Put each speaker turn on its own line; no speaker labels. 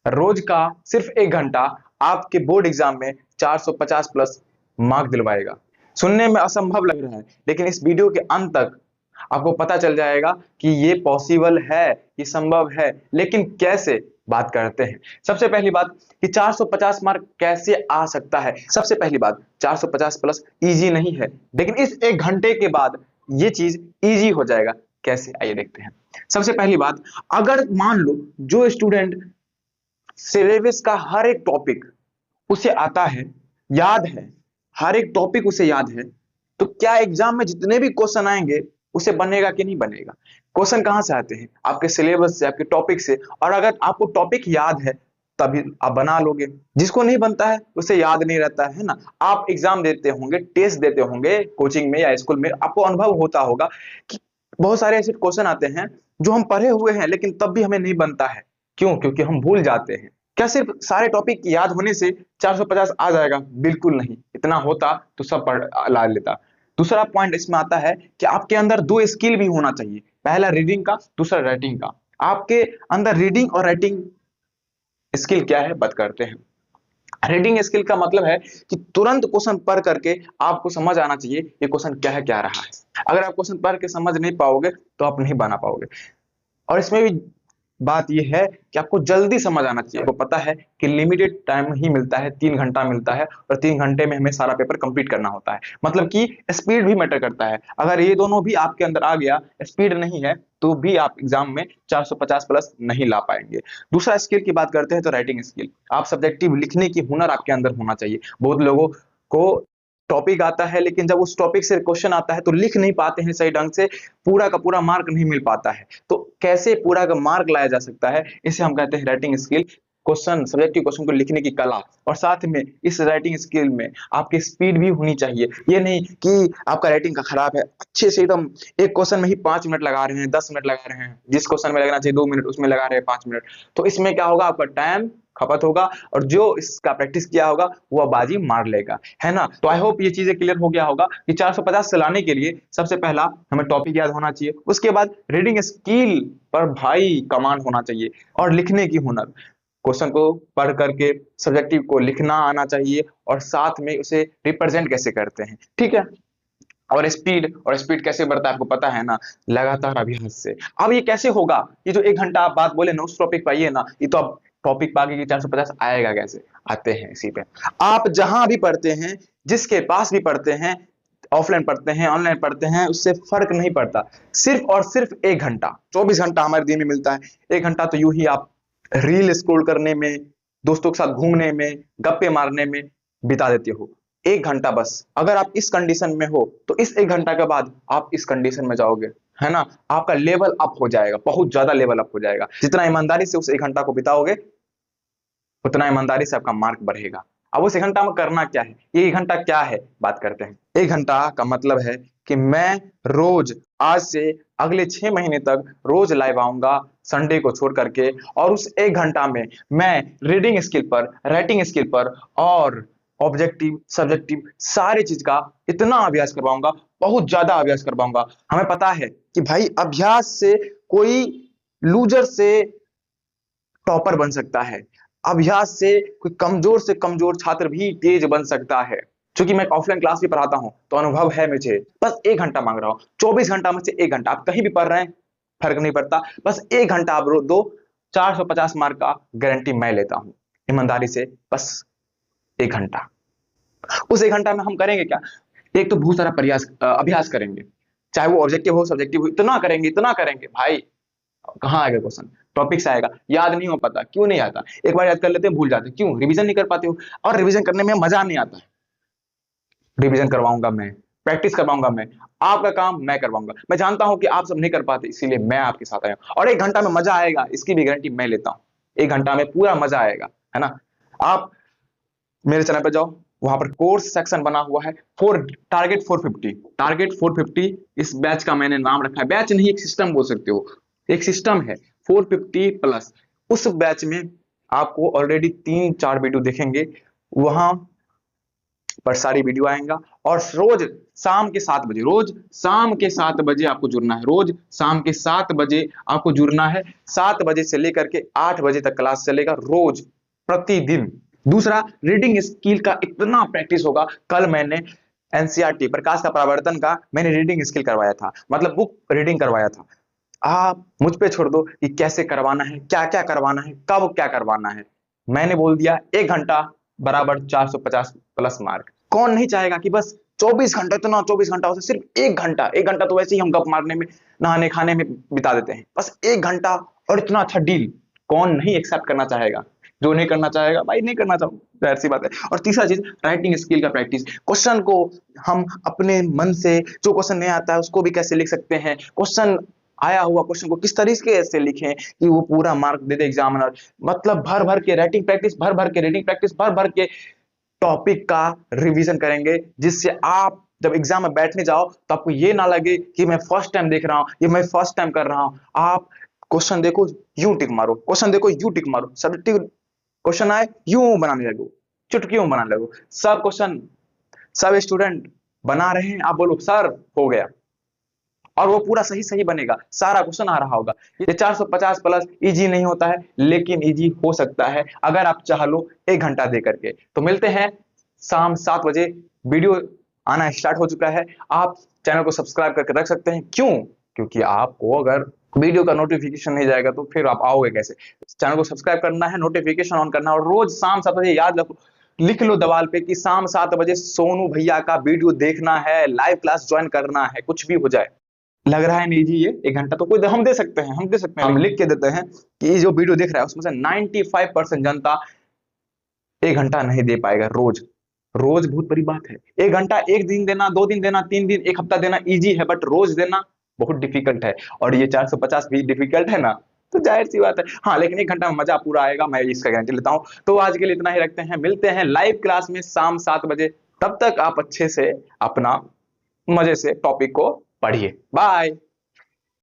रोज का सिर्फ 1 घंटा आपके बोर्ड एग्जाम में 450 प्लस मार्क दिलवाएगा। सुनने में असंभव लग रहा है, लेकिन इस वीडियो के अंत तक आपको पता चल जाएगा कि ये पॉसिबल है, ये संभव है। लेकिन कैसे, बात करते हैं। सबसे पहली बात कि 450 मार्क कैसे आ सकता है। सबसे पहली बात, 450 प्लस इजी नहीं है, लेकिन इस 1 घंटे के बाद ये चीज इजी हो जाएगा। कैसे, आइए देखते हैं। सबसे पहली बात, अगर मान लो जो स्टूडेंट सिलेबस का हर एक टॉपिक उसे आता है, याद है, हर एक टॉपिक उसे याद है, तो क्या एग्जाम में जितने भी क्वेश्चन आएंगे उसे बनेगा कि नहीं बनेगा। क्वेश्चन कहां से आते हैं? आपके सिलेबस से, आपके टॉपिक से। और अगर आपको टॉपिक याद है तभी आप बना लोगे। जिसको नहीं बनता है उसे याद नहीं रहता है ना। आप एग्जाम देते होंगे, टेस्ट देते होंगे कोचिंग में या स्कूल में, आपको अनुभव होता होगा कि बहुत सारे ऐसे क्वेश्चन आते हैं जो हम पढ़े हुए हैं लेकिन तब भी हमें नहीं बनता है। क्यों? क्योंकि हम भूल जाते हैं। क्या सिर्फ सारे टॉपिक याद होने से 450 आ जाएगा? बिल्कुल नहीं। इतना होता तो सब पढ़ ला लेता। दूसरा पॉइंट इसमें आता है कि आपके अंदर दो स्किल भी होना चाहिए। पहला रीडिंग का, दूसरा राइटिंग का। आपके अंदर रीडिंग और राइटिंग स्किल क्या है, बात करते हैं। रीडिंग स्किल का मतलब है कि तुरंत क्वेश्चन पढ़ करके आपको समझ आना चाहिए ये क्वेश्चन क्या है, क्या रहा है। अगर आप क्वेश्चन पढ़ के समझ नहीं पाओगे तो आप नहीं बना पाओगे। और इसमें भी बात यह है कि आपको जल्दी समझ आना चाहिए। आपको पता है कि लिमिटेड टाइम ही मिलता है, 3 घंटा मिलता है, और 3 घंटे में हमें सारा पेपर कंप्लीट करना होता है। मतलब कि स्पीड भी मैटर करता है। अगर ये दोनों भी आपके अंदर आ गया, स्पीड नहीं है, तो भी आप एग्जाम में 450 प्लस नहीं ला पाएंगे। दूसरा स्किल की बात करते हैं तो राइटिंग स्किल। आप सब्जेक्टिव लिखने की हुनर आपके अंदर होना चाहिए। बहुत लोगों को टॉपिक आता है लेकिन जब उस टॉपिक से क्वेश्चन आता है तो लिख नहीं पाते हैं सही ढंग से, पूरा का पूरा मार्क नहीं मिल पाता है। तो कैसे पूरा का मार्क लाया जा सकता है, इसे हम कहते हैं writing skill. Question, subjective question को लिखने की कला। और साथ में इस राइटिंग स्किल में आपकी स्पीड भी होनी चाहिए। ये नहीं कि आपका राइटिंग का खराब है, अच्छे से एकदम एक क्वेश्चन में ही 5 मिनट लगा रहे हैं, 10 मिनट लगा रहे हैं। जिस क्वेश्चन में लगना चाहिए 2 मिनट उसमें लगा रहे हैं 5 मिनट। तो इसमें क्या होगा, आपका टाइम खपत होगा, और जो इसका प्रैक्टिस किया होगा वो बाजी मार लेगा, है ना। तो आई होप ये चीजें क्लियर हो गया होगा कि 450 से लाने के लिए सबसे पहला हमें टॉपिक याद होना चाहिए। उसके बाद रीडिंग स्किल पर भाई कमांड होना चाहिए, और लिखने की हुनर। क्वेश्चन को पढ़ करके सब्जेक्टिव को लिखना आना चाहिए, और साथ में उसे रिप्रेजेंट कैसे करते हैं, ठीक है। और स्पीड कैसे बढ़ता है आपको पता है ना, लगातार अभ्यास से। अब ये कैसे होगा? ये जो 1 घंटा आप बात बोले ना उस टॉपिक पर, आइए ना, ये तो अब टॉपिक पर आगे की 450 आएगा कैसे? आते हैं इसी पे। आप जहां भी पढ़ते हैं, जिसके पास भी पढ़ते हैं, ऑफलाइन पढ़ते हैं, ऑनलाइन पढ़ते हैं, उससे फर्क नहीं पड़ता। सिर्फ और सिर्फ 1 घंटा, 24 घंटा हमारे दिन में मिलता है। 1 घंटा तो यूं ही आप रील स्क्रॉल करने में, दोस्तों के साथ घूमने में, गप्पे मारने में बिता देते हो। 1 घंटा बस। अगर आप इस कंडीशन में हो तो इस 1 घंटा के बाद आप इस कंडीशन में जाओगे, है ना। आपका लेवल अप हो जाएगा, बहुत ज्यादा लेवल अप हो जाएगा। जितना ईमानदारी से उस 1 घंटा को बिताओगे उतना ईमानदारी से आपका मार्क बढ़ेगा। अब उस 1 घंटा में करना क्या है, ये 1 घंटा क्या है, बात करते हैं। 1 घंटा का मतलब है कि मैं रोज, आज से अगले 6 महीने तक रोज लाइव आऊंगा, संडे को छोड़ करके। और उस 1 घंटा में मैं रीडिंग स्किल पर, राइटिंग स्किल पर, और ऑब्जेक्टिव, सब्जेक्टिव, सारी चीज का इतना अभ्यास करवाऊंगा, बहुत ज्यादा अभ्यास करवाऊंगा। हमें पता है कि भाई अभ्यास से कोई लूजर से टॉपर बन सकता है। अभ्यास से कोई कमजोर से कमजोर छात्र भी तेज बन सकता है। क्योंकि मैं ऑफलाइन क्लास भी पढ़ाता हूं तो अनुभव है मुझे। बस 1 घंटा मांग रहा हूं, 24 घंटा में से 1 घंटा। आप कहीं भी पढ़ रहे हैं, फर्क नहीं पड़ता, बस 1 घंटा आप दो। 450 मार्क का गारंटी मैं लेता हूं, ईमानदारी से। बस 1 घंटा। उस 1 घंटा में हम करेंगे क्या? एक तो बहुत सारा प्रयास, अभ्यास करेंगे। चाहे वो ऑब्जेक्टिव हो, सब्जेक्टिव हो, इतना करेंगे, इतना करेंगे भाई। कहाँ आएगा क्वेश्चन? टॉपिक से आएगा। याद नहीं हो पाता, क्यों नहीं आता? एक बार याद कर लेते हैं, भूल जाते हैं। क्यों? रिवीजन नहीं कर पाते हो। और रिवीजन करने में मजा नहीं आता है। रिवीजन करवाऊंगा मैं, प्रैक्टिस करवाऊंगा मैं, आपका काम मैं करवाऊंगा। मैं जानता हूं कि आप सब नहीं कर पाते, इसीलिए मैं आपके साथ आया हूं। और 1 घंटा में मजा आएगा, इसकी भी गारंटी मैं लेता हूं। 1 घंटा में पूरा मजा आएगा, है ना। आप मेरे चैनल पर जाओ, वहां पर कोर्स सेक्शन बना हुआ है। टारगेट 450, टारगेट 450 इस बैच का मैंने नाम रखा है। बैच नहीं, एक सिस्टम बोल सकते हो, एक सिस्टम है 450 प्लस। उस बैच में आपको ऑलरेडी 3-4 वीडियो देखेंगे, वहां पर सारी वीडियो आएगा। और रोज शाम के 7 बजे, रोज शाम के 7 बजे आपको जुड़ना है। रोज शाम के 7 बजे आपको जुड़ना है। 7 बजे से लेकर के 8 बजे तक क्लास चलेगा, रोज प्रतिदिन। दूसरा, रीडिंग स्किल का इतना प्रैक्टिस होगा। कल मैंने एनसीईआरटी प्रकाश का प्रवर्तन का मैंने रीडिंग स्किल करवाया था, मतलब बुक रीडिंग करवाया था। आप मुझ पे छोड़ दो कि कैसे करवाना है, क्या क्या करवाना है, कब क्या करवाना है। मैंने बोल दिया 1 घंटा बराबर 450 प्लस मार्क। कौन नहीं चाहेगा कि बस 24 घंटा, इतना 24 घंटा हो, सिर्फ 1 घंटा। 1 घंटा तो वैसे ही हम गप मारने में, नहाने खाने में बिता देते हैं, बस 1 घंटा और इतना अच्छा डील, कौन नहीं एक्सेप्ट करना चाहेगा। जो नहीं करना चाहेगा भाई नहीं करना चाहो, ऐसी बात है। और तीसरा चीज, राइटिंग स्किल का प्रैक्टिस। क्वेश्चन को हम अपने मन से, जो क्वेश्चन नहीं आता है उसको भी कैसे लिख सकते हैं, क्वेश्चन आया हुआ क्वेश्चन को किस तरीके से लिखें कि वो पूरा मार्क दे दे एग्जामिनर। मतलब भर भर के राइटिंग प्रैक्टिस, भर भर के रीडिंग प्रैक्टिस, भर भर के टॉपिक का रिवीजन करेंगे, जिससे आप जब एग्जाम में बैठने जाओ तो आपको ये ना लगे कि मैं फर्स्ट टाइम देख रहा हूं, ये मैं फर्स्ट टाइम कर रहा हूं। आप क्वेश्चन देखो यूं टिक मारो, क्वेश्चन देखो यूं टिक मारो, सब क्वेश्चन आए यूं बनाने लगो, चुटकियों बनाने लगो। सब क्वेश्चन सब स्टूडेंट बना रहे हैं, आप बोलो सर हो गया, और वो पूरा सही सही बनेगा, सारा क्वेश्चन आ रहा होगा। ये 450 प्लस इजी नहीं होता है, लेकिन इजी हो सकता है अगर आप चाह लो 1 घंटा दे करके। तो मिलते हैं शाम 7 बजे। वीडियो आना स्टार्ट हो चुका है, आप चैनल को सब्सक्राइब करके रख सकते हैं। क्यों? क्योंकि आपको अगर वीडियो का नोटिफिकेशन नहीं जाएगा तो फिर आप आओगे कैसे। चैनल को सब्सक्राइब करना है, नोटिफिकेशन ऑन करना है, और रोज शाम 7 बजे याद रखो, लिख लो दीवार पे कि शाम 7 बजे सोनू भैया का वीडियो देखना है, लाइव क्लास ज्वाइन करना है, कुछ भी हो जाए। लग रहा है नहीं जी ये 1 घंटा तो कोई हम दे सकते हैं, हम दे सकते हैं, हम लिख के देते हैं कि ये जो वीडियो देख रहा है उसमें से 95% जनता 1 घंटा नहीं दे पाएगा रोज। रोज बहुत बड़ी बात है। 1 घंटा एक दिन देना, 2 दिन देना, 3 दिन, 1 हफ्ता देना इजी है, बट रोज देना बहुत डिफिकल्ट है। और ये 450 भी डिफिकल्ट है ना, तो जाहिर सी बात है। हाँ, लेकिन 1 घंटा में मजा पूरा आएगा, मैं इसका गारंटी लेता हूँ। तो आज के लिए इतना ही रखते हैं, मिलते हैं लाइव क्लास में शाम 7 बजे। तब तक आप अच्छे से अपना मजे से टॉपिक को पढ़िए। बाय।